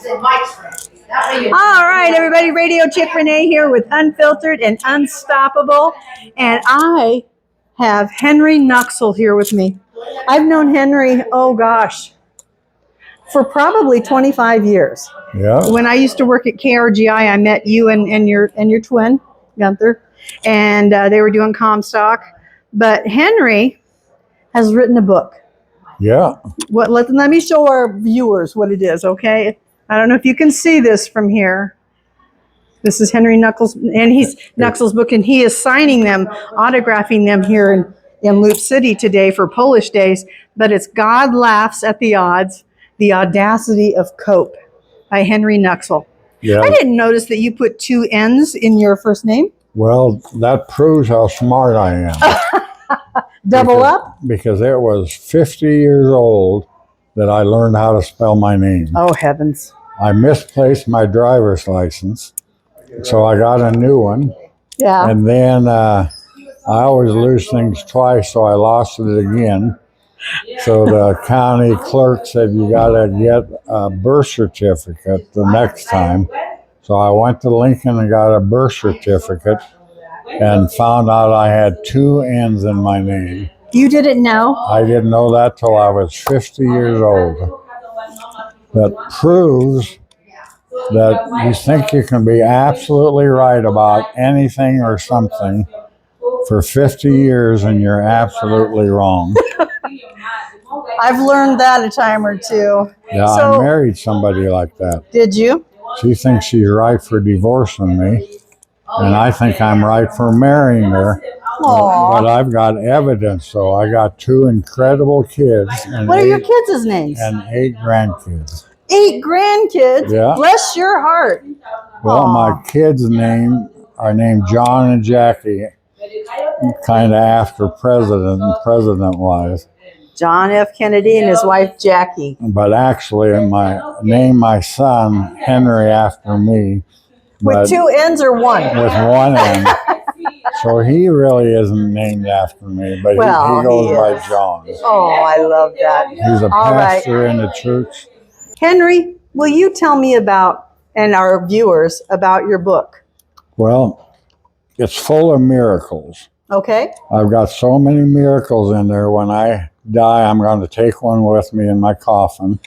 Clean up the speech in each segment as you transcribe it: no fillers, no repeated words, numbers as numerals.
All right, everybody, Radio Chick Renee here with Unfiltered and Unstoppable. And I have Henry Nuxoll here with me. I've known Henry, oh gosh, for probably 25 years. Yeah. When I used to work at KRGI, I met you and your twin, Gunther, and they were doing Comstock. But Henry has written a book. Yeah. Let me show our viewers what it is, okay? I don't know if you can see this from here. This is Henry Nuxoll's, and Nuxoll's book, and he is signing them, autographing them here in Loop City today for Polish Days. But it's God Laughs at the Odds, The Audacity of Cope by Henry Nuxoll. Yeah. I didn't notice that you put two N's in your first name. Well, that proves how smart I am. Double up? Because it was 50 years old that I learned how to spell my name. Oh, heavens. I misplaced my driver's license, so I got a new one. Yeah. And then I always lose things twice, so I lost it again. So the county clerk said, you got to get a birth certificate the next time. So I went to Lincoln and got a birth certificate and found out I had two N's in my name. You didn't know? I didn't know that till I was 50 years old. That proves that you think you can be absolutely right about anything or something for 50 years and you're absolutely wrong. I've learned that a time or two. Yeah, So, I married somebody like that. did you? She thinks she's right for divorcing me, and I think I'm right for marrying her. Aww. But I've got evidence, so I got two incredible kids. And What are your kids' names? And 8 grandkids. 8 grandkids? Yeah. Bless your heart. Well, Aww. my kids' are named John and Jackie, kind of after president-wise. John F. Kennedy and his wife Jackie. But actually, my son Henry after me. With 2 N's or 1? With 1 N. So he really isn't named after me, but Well, he goes he by is. John. Oh, I love that. He's a All right. pastor in the church. Henry, will you tell me about, and our viewers, about your book? Well, it's full of miracles. Okay. I've got so many miracles in there. When I die, I'm going to take one with me in my coffin,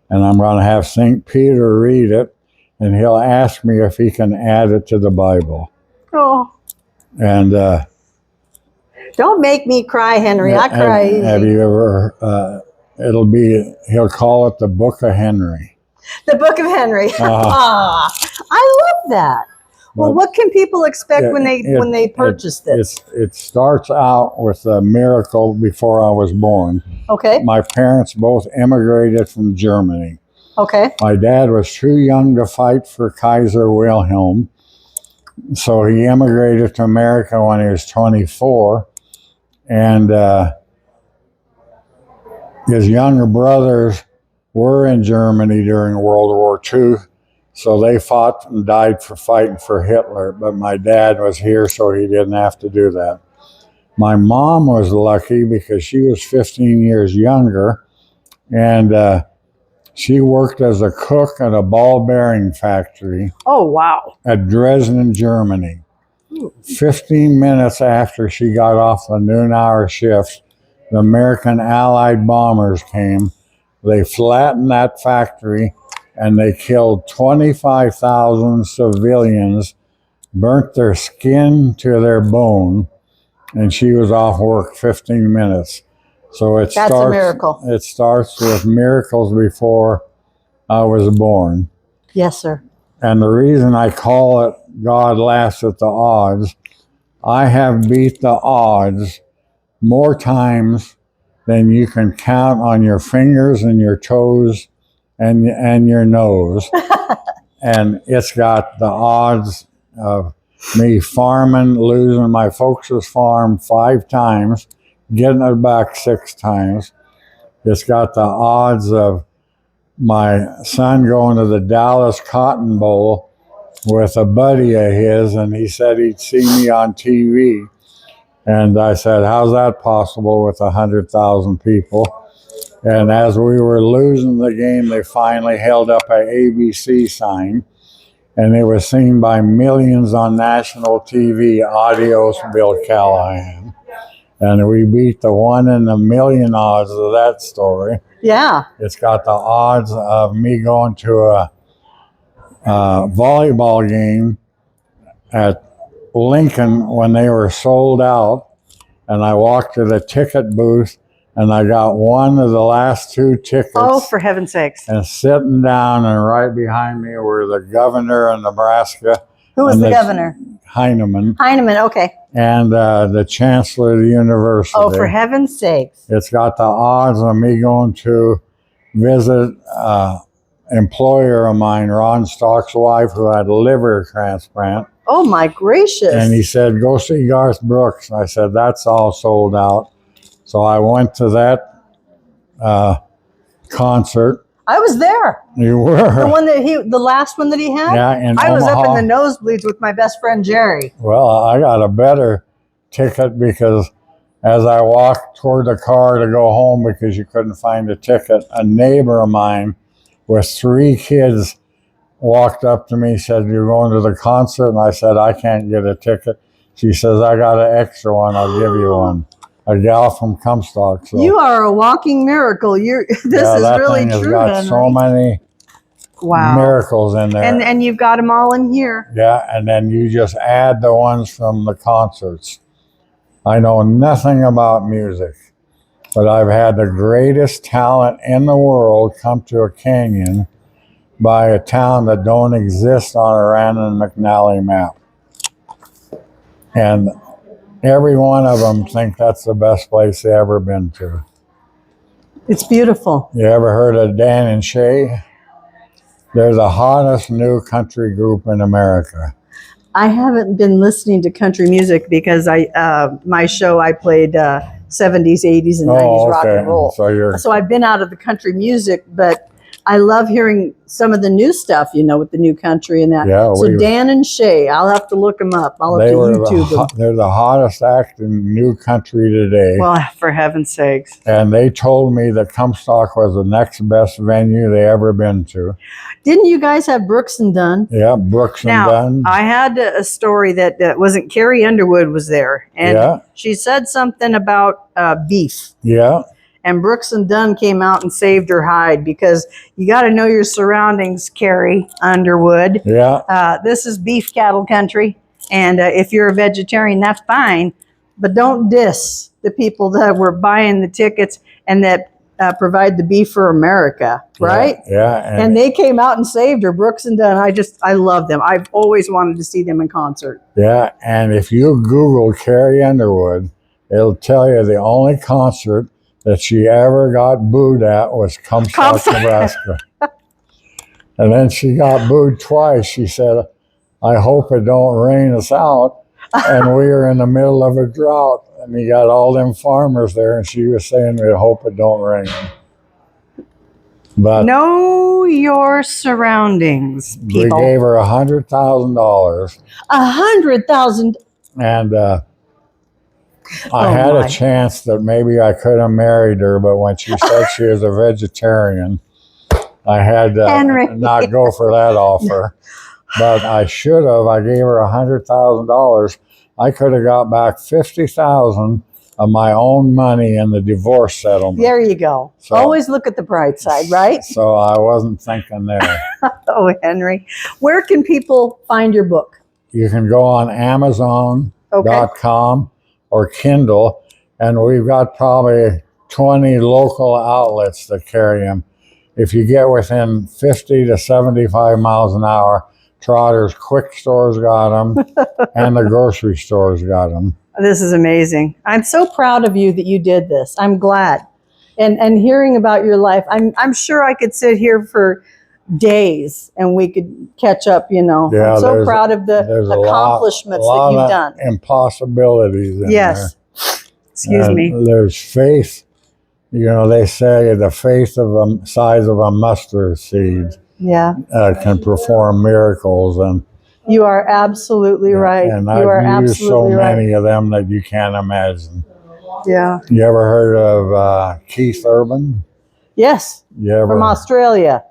and I'm going to have St. Peter read it, and he'll ask me if he can add it to the Bible. Oh. And Don't make me cry, Henry. I cry easy. have you ever, he'll call it the Book of Henry. The Book of Henry. I love that. Well, what can people expect when they purchase this? It starts out with a miracle before I was born. Okay. My parents both immigrated from Germany. Okay. My dad was too young to fight for Kaiser Wilhelm, so he immigrated to America when he was 24, and his younger brothers were in Germany during World War II, so they fought and died for fighting for Hitler, but my dad was here, so he didn't have to do that. My mom was lucky because she was 15 years younger, and she worked as a cook at a ball bearing factory. Oh, wow. At Dresden, Germany. 15 minutes after she got off the noon-hour shift, the American Allied bombers came. They flattened that factory, and they killed 25,000 civilians, burnt their skin to their bone, and she was off work 15 minutes. So that's a miracle. It starts with miracles before I was born. Yes, sir. And the reason I call it God Laughs at the Odds, I have beat the odds more times than you can count on your fingers and your toes and your nose. And it's got the odds of me farming, losing my folks' farm 5 times, getting it back 6 times. It's got the odds of my son going to the Dallas Cotton Bowl with a buddy of his, and he said he'd see me on TV. And I said, how's that possible with 100,000 people? And as we were losing the game, they finally held up an ABC sign, and it was seen by millions on national TV. Adios, Bill Callahan. And we beat the 1 in a million odds of that story. Yeah. It's got the odds of me going to a volleyball game at Lincoln when they were sold out, and I walked to the ticket booth and I got one of the last 2 tickets. Oh, for heaven's sakes. And sitting down, and right behind me were the governor of Nebraska. Who was the governor? Heinemann. Heinemann, okay. And the chancellor of the university. Oh, for heaven's sakes. It's got the odds of me going to visit employer of mine, Ron Stock's wife, who had a liver transplant. Oh, my gracious. And he said, go see Garth Brooks. And I said, that's all sold out. So I went to that concert. I was there. You were? The last one that he had? Yeah, in I was Omaha. up in the nosebleeds with my best friend, Jerry. Well, I got a better ticket because as I walked toward the car to go home because you couldn't find a ticket, a neighbor of mine with 3 kids walked up to me, said, you're going to the concert? And I said, I can't get a ticket. She says, I got an extra one. I'll give you one. A gal from Comstock. So. You are a walking miracle. This is that really thing has true, got Henry. so many miracles in there. And you've got them all in here. Yeah, and then you just add the ones from the concerts. I know nothing about music, but I've had the greatest talent in the world come to a canyon by a town that don't exist on a Random McNally map. And every one of them think that's the best place they ever been to. It's beautiful. You ever heard of Dan and Shay? They're the hottest new country group in America. I haven't been listening to country music because my show I played 70s, 80s, and 90s rock and roll. So I've been out of the country music, but I love hearing some of the new stuff, with the new country and that. Yeah, so Dan and Shay, I'll have to look them up. I'll have to YouTube them. They're the hottest act in new country today. Well, for heaven's sakes. And they told me that Comstock was the next best venue they ever been to. Didn't you guys have Brooks and Dunn? Yeah, Brooks and Dunn. I had a story that wasn't Carrie Underwood was there. And she said something about beef. Yeah. And Brooks and Dunn came out and saved her hide because you got to know your surroundings, Carrie Underwood. Yeah. This is beef cattle country. And if you're a vegetarian, that's fine. But don't diss the people that were buying the tickets and that provide the beef for America, right? Yeah. And they came out and saved her, Brooks and Dunn. I love them. I've always wanted to see them in concert. Yeah. And if you Google Carrie Underwood, it'll tell you the only concert that she ever got booed at was Comstock, Nebraska. And then she got booed twice. She said, I hope it don't rain us out. And we were in the middle of a drought. And you got all them farmers there. And she was saying, I hope it don't rain. But know your surroundings, people. We gave her $100,000. $100,000. And I had a chance that maybe I could have married her, but when she said she was a vegetarian, I had to not go for that offer. But I should have. I gave her $100,000. I could have got back $50,000 of my own money in the divorce settlement. There you go. So, always look at the bright side, right? So I wasn't thinking there. Oh, Henry. Where can people find your book? You can go on Amazon.com. Or Kindle, and we've got probably 20 local outlets that carry them. If you get within 50 to 75 miles an hour, Trotter's Quick Stores got them, and the grocery stores got them. This is amazing. I'm so proud of you that you did this. I'm glad. And hearing about your life, I'm sure I could sit here for days and we could catch up, Yeah, I'm so proud of the accomplishments that you've done. Impossibilities in there. Excuse me. There's faith. They say the faith of the size of a mustard seed can perform miracles. And you are absolutely right. And I've used so many of them that you can't imagine. Yeah. You ever heard of Keith Urban? Yes, from Australia.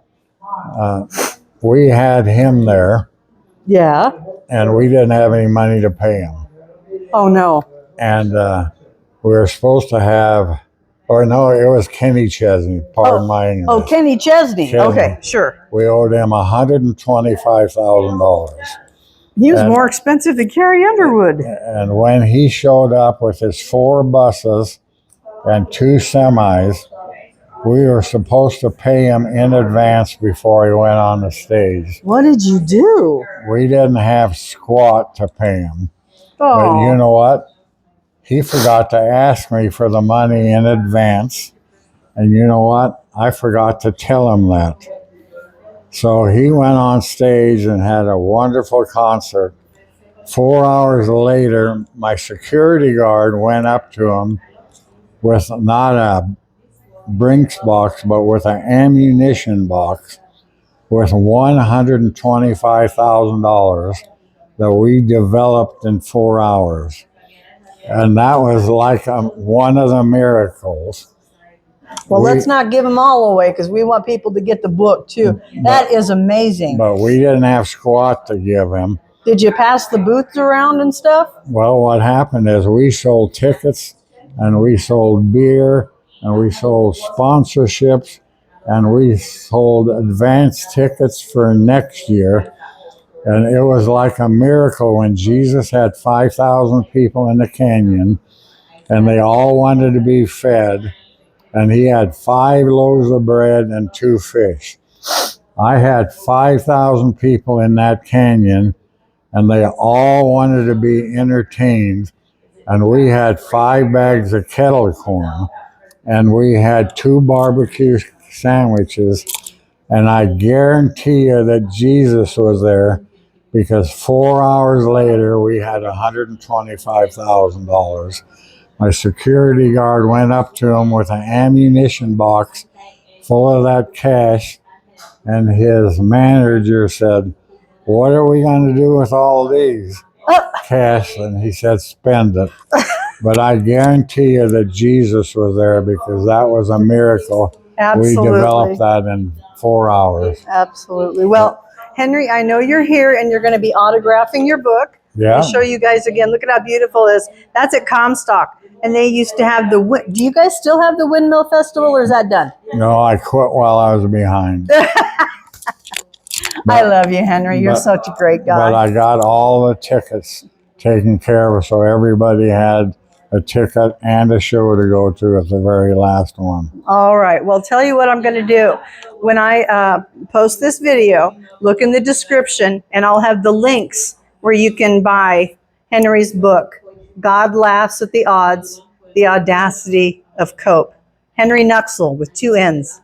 We had him there, Yeah. and we didn't have any money to pay him. Oh, no. And we were supposed to have, or no, it was Kenny Chesney, pardon my English. Oh, Kenny Chesney. Okay, sure. We owed him $125,000. He was more expensive than Carrie Underwood. And when he showed up with his 4 buses and 2 semis, we were supposed to pay him in advance before he went on the stage. What did you do? We didn't have squat to pay him. Oh. But you know what? He forgot to ask me for the money in advance. And you know what? I forgot to tell him that. So he went on stage and had a wonderful concert. 4 hours later, my security guard went up to him with not a Brinks box, but with an ammunition box with $125,000 that we developed in 4 hours. And that was like one of the miracles. Well, let's not give them all away because we want people to get the book too. That is amazing. But we didn't have squat to give him. Did you pass the booths around and stuff? Well, what happened is we sold tickets and we sold beer and we sold sponsorships and we sold advance tickets for next year. And it was like a miracle when Jesus had 5,000 people in the canyon and they all wanted to be fed. And he had 5 loaves of bread and 2 fish. I had 5,000 people in that canyon, and they all wanted to be entertained. And we had 5 bags of kettle corn, and we had 2 barbecue sandwiches. And I guarantee you that Jesus was there because 4 hours later, we had $125,000. My security guard went up to him with an ammunition box full of that cash, and his manager said, "What are we going to do with all these cash?" And he said, "Spend it." But I guarantee you that Jesus was there because that was a miracle. Absolutely. We developed that in 4 hours. Absolutely. Well, Henry, I know you're here and you're going to be autographing your book. Yeah. I'll show you guys again. Look at how beautiful it is. That's at Comstock. And they used to have do you guys still have the Windmill Festival or is that done? No, I quit while I was behind. I love you, Henry. You're such a great guy. But I got all the tickets taken care of, so everybody had a ticket and a show to go to at the very last one. All right. Well, tell you what I'm going to do. When I post this video, look in the description, and I'll have the links where you can buy Henry's book, God Laughs at the Odds, The Audacity of Cope. Henry Nuxoll with 2 N's.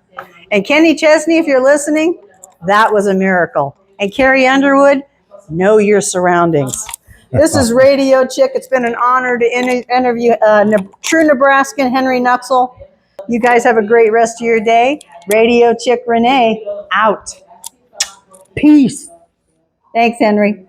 And Kenny Chesney, if you're listening, that was a miracle. And Carrie Underwood, know your surroundings. This is Radio Chick. It's been an honor to interview true Nebraskan Henry Nuxoll. You guys have a great rest of your day. Radio Chick Renee, out. Peace. Thanks, Henry.